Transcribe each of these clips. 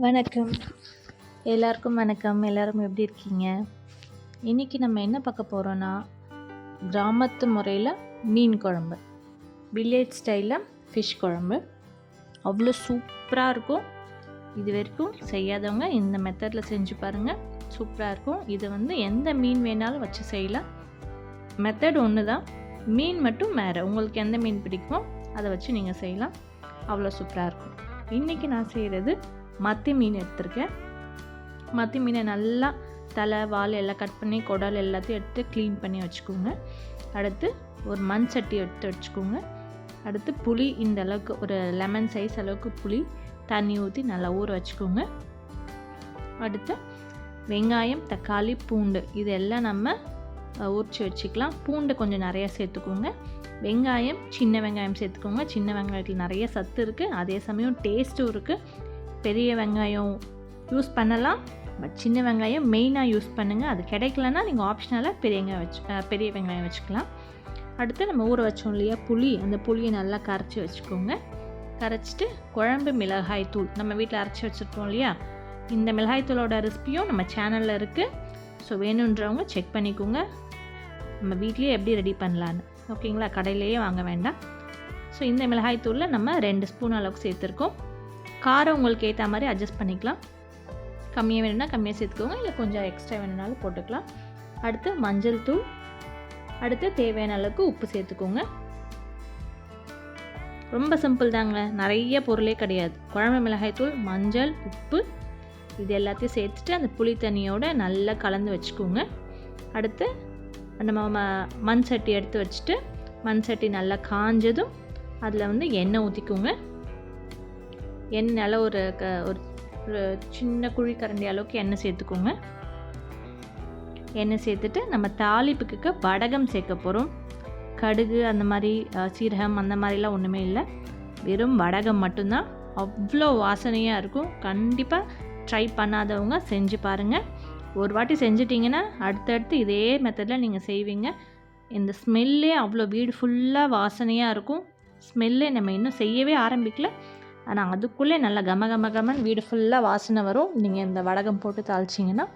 வணக்கம். எல்லாருக்கும் வணக்கம். எல்லாரும் எப்படி இருக்கீங்க? இன்னைக்கு நம்ம என்ன பார்க்க போறோம்னா, கிராமத்து முறையில மீன் குழம்பு. வில்லேஜ் ஸ்டைலில் ஃபிஷ் குழம்பு. அவ்வளோ சூப்பராக இருக்கும். இது வரைக்கும் செய்யாதவங்க இந்த மெத்தடில் செஞ்சு பாருங்கள். சூப்பராக இருக்கும். இது எந்த மீன் வேணாலும் வச்சு செய்யலாம். மெத்தட் ஒன்று தான். மீன் மட்டும் வேறு. உங்களுக்கு எந்த மீன் பிடிக்குமோ அதை வச்சு நீங்கள் செய்யலாம். அவ்வளோ சூப்பராக இருக்கும். இன்றைக்கி நான் செய்கிறது மத்தி மீன் எடுத்திருக்கேன். மத்தி மீனை நல்லா தலை வால் எல்லாம் கட் பண்ணி குடல் எல்லாத்தையும் எடுத்து க்ளீன் பண்ணி வச்சுக்கோங்க. அடுத்து ஒரு மண் சட்டி எடுத்து வச்சுக்கோங்க. அடுத்து புளி இந்த அளவுக்கு ஒரு லெமன் சைஸ் அளவுக்கு புளி தண்ணி ஊற்றி நல்லா ஊற வச்சுக்கோங்க. அடுத்து வெங்காயம், தக்காளி, பூண்டு இதெல்லாம் நம்ம உரித்து வச்சுக்கலாம். பூண்டு கொஞ்சம் நிறையா சேர்த்துக்கோங்க. வெங்காயம் சின்ன வெங்காயம் சேர்த்துக்கோங்க. சின்ன வெங்காயத்தில் நிறைய சத்து இருக்குது, அதே சமயம் டேஸ்ட்டும் இருக்குது. பெரிய வெங்காயம் யூஸ் பண்ணலாம், பட் சின்ன வெங்காயம் மெயினாக யூஸ் பண்ணுங்கள். அது கிடைக்கலன்னா நீங்கள் ஆப்ஷனலாக பெரிய வெங்காயம் வச்சுக்கலாம். அடுத்து நம்ம ஊற வச்சோம் இல்லையா புளி, அந்த புளியை நல்லா கரைச்சி வச்சுக்கோங்க. கரைச்சிட்டு குழம்பு மிளகாய் தூள் நம்ம வீட்டில் அரைச்சி வச்சுருக்கோம் இல்லையா, இந்த மிளகாய் தூளோட ரெசிபியும் நம்ம சேனலில் இருக்குது. ஸோ வேணுன்றவங்க செக் பண்ணிக்கோங்க. நம்ம வீட்லேயே எப்படி ரெடி பண்ணலான்னு, ஓகேங்களா? கடையிலேயே வாங்க வேண்டாம். ஸோ இந்த மிளகாய் தூளில் நம்ம 2 ஸ்பூன் அளவுக்கு சேர்த்துருக்கோம். காரம் உங்களுக்கு ஏற்ற மாதிரி அட்ஜஸ்ட் பண்ணிக்கலாம். கம்மியாக வேணும்னா கம்மியாக சேர்த்துக்கோங்க, இல்லை கொஞ்சம் எக்ஸ்ட்ரா வேணும்னாலும் போட்டுக்கலாம். அடுத்து மஞ்சள் தூள், அடுத்து தேவையான அளவுக்கு உப்பு சேர்த்துக்கோங்க. ரொம்ப சிம்பிள் தாங்க, நிறைய பொருளே கிடையாது. குழம்பு மிளகாய் தூள், மஞ்சள், உப்பு இது எல்லாத்தையும் சேர்த்துட்டு அந்த புளி தண்ணியோடு நல்லா கலந்து வச்சுக்கோங்க. அடுத்து நம்ம மண் சட்டி எடுத்து வச்சுட்டு மண் சட்டி நல்லா காஞ்சதும் அதில் எண்ணெய் ஊற்றிக்கோங்க. எண்ணெய் ஒரு சின்ன குழி கரண்டி அளவுக்கு எண்ணெய் சேர்த்துக்கோங்க. எண்ணெய் சேர்த்துட்டு நம்ம தாளிப்புக்கு வடகம் சேர்க்க போகிறோம். கடுகு அந்த மாதிரி சீரகம் அந்த மாதிரிலாம் ஒன்றுமே இல்லை, வெறும் வடகம் மட்டும்தான். அவ்வளோ வாசனையாக இருக்கும். கண்டிப்பாக ட்ரை பண்ணாதவங்க செஞ்சு பாருங்கள். ஒரு வாட்டி செஞ்சிட்டிங்கன்னா அடுத்தடுத்து இதே மெத்தடில் நீங்கள் செய்வீங்க. இந்த ஸ்மெல்லே அவ்வளோ வீடு ஃபுல்லாக வாசனையாக இருக்கும். ஸ்மெல்லே நம்ம இன்னும் செய்யவே ஆரம்பிக்கல, ஆனால் அதுக்குள்ளே நல்லா கம வீடு ஃபுல்லாக வாசனை வரும். நீங்கள் இந்த வடகம் போட்டு தாளிச்சிங்கன்னா,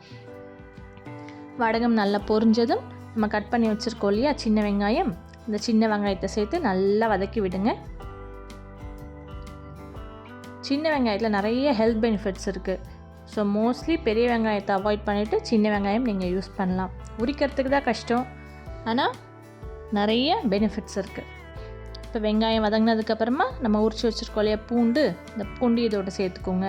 வடகம் நல்லா பொரிஞ்சதும் நம்ம கட் பண்ணி வச்சுருக்கோம் இல்லையா சின்ன வெங்காயம், இந்த சின்ன வெங்காயத்தை சேர்த்து நல்லா வதக்கி விடுங்க. சின்ன வெங்காயத்தில் நிறைய ஹெல்த் பெனிஃபிட்ஸ் இருக்குது. ஸோ மோஸ்ட்லி பெரிய வெங்காயத்தை அவாய்ட் பண்ணிவிட்டு சின்ன வெங்காயம் நீங்கள் யூஸ் பண்ணலாம். உரிக்கிறதுக்கு தான் கஷ்டம், ஆனால் நிறைய பெனிஃபிட்ஸ் இருக்குது. இப்போ வெங்காயம் வதங்கினதுக்கப்புறமா நம்ம உரிச்சு வச்சுருக்கோம் இல்லையா பூண்டு, இந்த பூண்டு இதோட சேர்த்துக்கோங்க.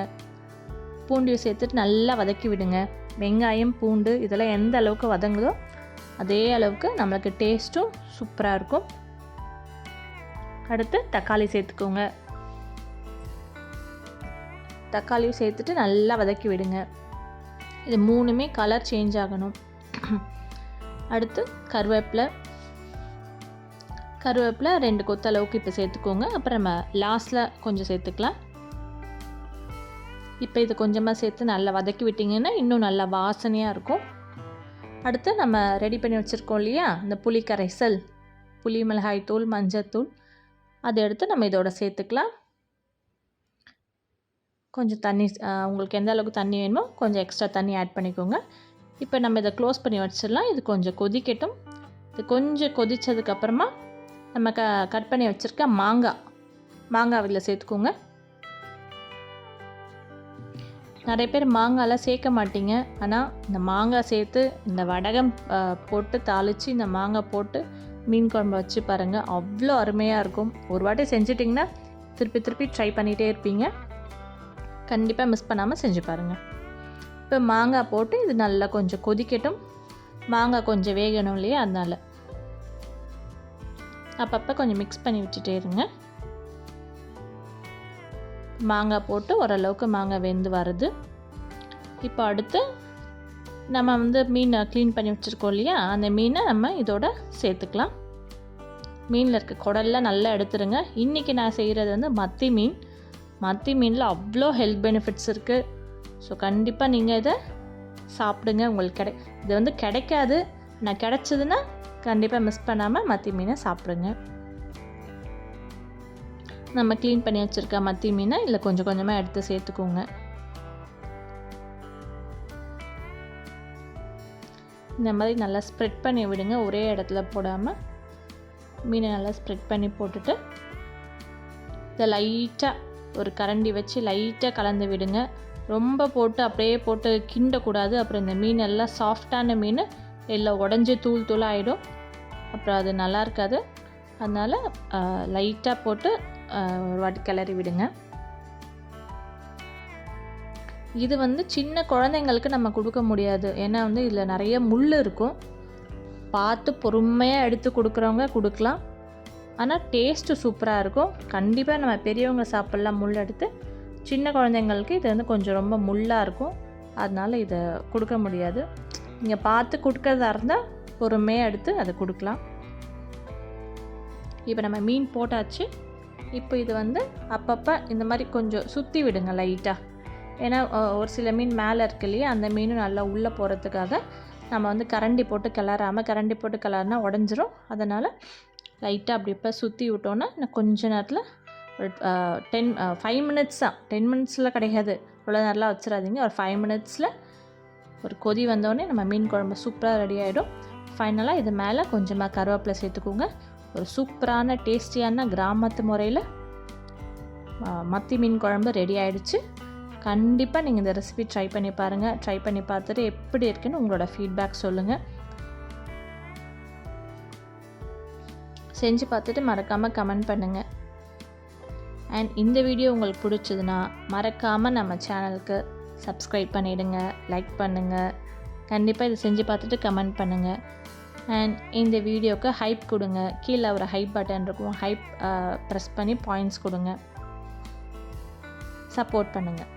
பூண்டியை சேர்த்துட்டு நல்லா வதக்கி விடுங்க. வெங்காயம் பூண்டு இதெல்லாம் எந்த அளவுக்கு வதங்குதோ அதே அளவுக்கு நம்மளுக்கு டேஸ்ட்டும் சூப்பராக இருக்கும். அடுத்து தக்காளி சேர்த்துக்கோங்க. தக்காளியும் சேர்த்துட்டு நல்லா வதக்கி விடுங்க. இது மூணுமே கலர் சேஞ்ச் ஆகணும். அடுத்து கருவேப்பிலை 2 கொத்து அளவுக்கு இப்போ சேர்த்துக்கோங்க. அப்புறம் நம்ம லாஸ்ட்டில் கொஞ்சம் சேர்த்துக்கலாம். இப்போ இது கொஞ்சமாக சேர்த்து நல்லா வதக்கி விட்டிங்கன்னா இன்னும் நல்லா வாசனையாக இருக்கும். அடுத்து நம்ம ரெடி பண்ணி வச்சுருக்கோம் இல்லையா இந்த புளி கரைசல், புளி மிளகாய் தூள், மஞ்சள் தூள், அதை எடுத்து நம்ம இதோட சேர்த்துக்கலாம். கொஞ்சம் தண்ணி உங்களுக்கு எந்த அளவுக்கு தண்ணி வேணுமோ கொஞ்சம் எக்ஸ்ட்ரா தண்ணி ஆட் பண்ணிக்கோங்க. இப்போ நம்ம இதை க்ளோஸ் பண்ணி வச்சிடலாம். இது கொஞ்சம் கொதிக்கட்டும். இது கொஞ்சம் கொதித்ததுக்கப்புறமா நம்ம கட் பண்ணி வச்சுருக்க மாங்காய் இதில் சேர்த்துக்கோங்க. நிறைய பேர் மாங்காயெலாம் சேர்க்க மாட்டீங்க, ஆனால் இந்த மாங்காய் சேர்த்து இந்த வடகம் போட்டு தாளித்து இந்த மாங்காய் போட்டு மீன் குழம்பு வச்சு பாருங்கள், அவ்வளோ அருமையாக இருக்கும். ஒரு வாட்டி செஞ்சிட்டிங்கன்னா திருப்பி ட்ரை பண்ணிகிட்டே இருப்பீங்க. கண்டிப்பாக மிஸ் பண்ணாமல் செஞ்சு பாருங்கள். இப்போ மாங்காய் போட்டு இது நல்லா கொஞ்சம் கொதிக்கட்டும். மாங்காய் கொஞ்சம் வேகணும் இல்லையா, அதனால் அப்பப்போ கொஞ்சம் மிக்ஸ் பண்ணி விட்டுட்டே இருங்க. மாங்காய் போட்டு ஓரளவுக்கு மாங்காய் வெந்து வருது. இப்போ அடுத்து நம்ம மீனை க்ளீன் பண்ணி வச்சுருக்கோம் இல்லையா, அந்த மீனை நம்ம இதோட சேர்த்துக்கலாம். மீனில் இருக்க குடல்லாம் நல்லா எடுத்துருங்க. இன்றைக்கி நான் செய்கிறது மத்தி மீன். மத்தி மீனில் அவ்வளோ ஹெல்த் பெனிஃபிட்ஸ் இருக்குது. ஸோ கண்டிப்பாக நீங்கள் இதை சாப்பிடுங்க. உங்களுக்கு இது கிடைக்காது, நான் கிடைச்சதுன்னா கண்டிப்பாக மிஸ் பண்ணாமல் மத்தி மீனை சாப்பிடுங்க. நம்ம க்ளீன் பண்ணி வச்சுருக்க மத்தி மீனை இல்லை கொஞ்சம் கொஞ்சமாக எடுத்து சேர்த்துக்கோங்க. இந்த மாதிரி நல்லா ஸ்ப்ரெட் பண்ணி விடுங்க, ஒரே இடத்துல போடாமல் மீனை நல்லா ஸ்ப்ரெட் பண்ணி போட்டுட்டு இதை லைட்டாக ஒரு கரண்டி வச்சு லைட்டாக கலந்து விடுங்க. ரொம்ப போட்டு அப்படியே போட்டு கிண்டக்கூடாது. அப்புறம் இந்த மீன் எல்லாம் சாஃப்டான மீன் எல்லாம் உடஞ்சி தூள் தூளாக ஆகிடும், அப்புறம் அது நல்லா இருக்காது. அதனால் லைட்டாக போட்டு ஒரு வாட்டி கிளறி விடுங்க. இது வந்து சின்ன குழந்தைங்களுக்கு நம்ம கொடுக்க முடியாது, ஏன்னா வந்து இதில் நிறைய முள் இருக்கும். பார்த்து பொறுமையாக எடுத்து கொடுக்குறவங்க கொடுக்கலாம், ஆனால் டேஸ்ட்டு சூப்பராக இருக்கும். கண்டிப்பாக நம்ம பெரியவங்க சாப்பிட்லாம் முள் எடுத்து. சின்ன குழந்தைங்களுக்கு இது வந்து கொஞ்சம் ரொம்ப முள்ளாக இருக்கும், அதனால் இதை கொடுக்க முடியாது. நீங்கள் பார்த்து கொடுக்கறதா இருந்தால் பொறுமையாக எடுத்து அதை கொடுக்கலாம். இப்போ நம்ம மீன் போட்டாச்சு. இப்போ இது வந்து அப்பப்போ இந்த மாதிரி கொஞ்சம் சுற்றி விடுங்க லைட்டாக, ஏன்னா ஒரு சில மீன் மேலே இருக்கு இல்லையா, அந்த மீனும் நல்லா உள்ளே போகிறதுக்காக நம்ம வந்து கரண்டி போட்டு கிளறாமல், கரண்டி போட்டு கிளறினா உடஞ்சிரும். அதனால் லைட்டாக அப்படி இப்போ சுற்றி விட்டோன்னா இன்னும் கொஞ்ச நேரத்தில் ஒரு 5 மினிட்ஸ் தான், 10 மினிட்ஸில் கிடையாது, இவ்வளோ நேரம்லாம் வச்சிடாதீங்க. ஒரு 5 மினிட்ஸில் ஒரு கொதி வந்தோடனே நம்ம மீன் குழம்பு சூப்பராக ரெடி ஆகிடும். ஃபைனலாக இது மேலே கொஞ்சமாக கருவேப்பிலை சேர்த்துக்கோங்க. ஒரு சூப்பரான டேஸ்டியான கிராமத்து முறையில் மத்தி மீன் குழம்பு ரெடி ஆகிடுச்சு. கண்டிப்பாக நீங்கள் இந்த ரெசிபி ட்ரை பண்ணி பாருங்கள். ட்ரை பண்ணி பார்த்துட்டு எப்படி இருக்குன்னு உங்களோட ஃபீட்பேக் சொல்லுங்கள். செஞ்சு பார்த்துட்டு மறக்காமல் கமெண்ட் பண்ணுங்கள். அண்ட் இந்த வீடியோ உங்களுக்கு பிடிச்சதுன்னா மறக்காமல் நம்ம சேனலுக்கு சப்ஸ்கிரைப் பண்ணிவிடுங்க, லைக் பண்ணுங்கள். கண்டிப்பாக இதை செஞ்சு பார்த்துட்டு கமெண்ட் பண்ணுங்கள். அண்ட் இந்த வீடியோவுக்கு ஹைப் கொடுங்க. கீழே ஒரு ஹைப் பட்டன் இருக்கும், ஹைப் ப்ரெஸ் பண்ணி பாயிண்ட்ஸ் கொடுங்க, சப்போர்ட் பண்ணுங்கள்.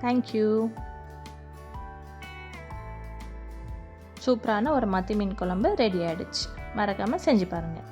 தேங்க்யூ. சூப்பரான ஒரு மத்தி மீன் குழம்பு ரெடி ஆகிடுச்சு. மறக்காமல் செஞ்சு பாருங்கள்.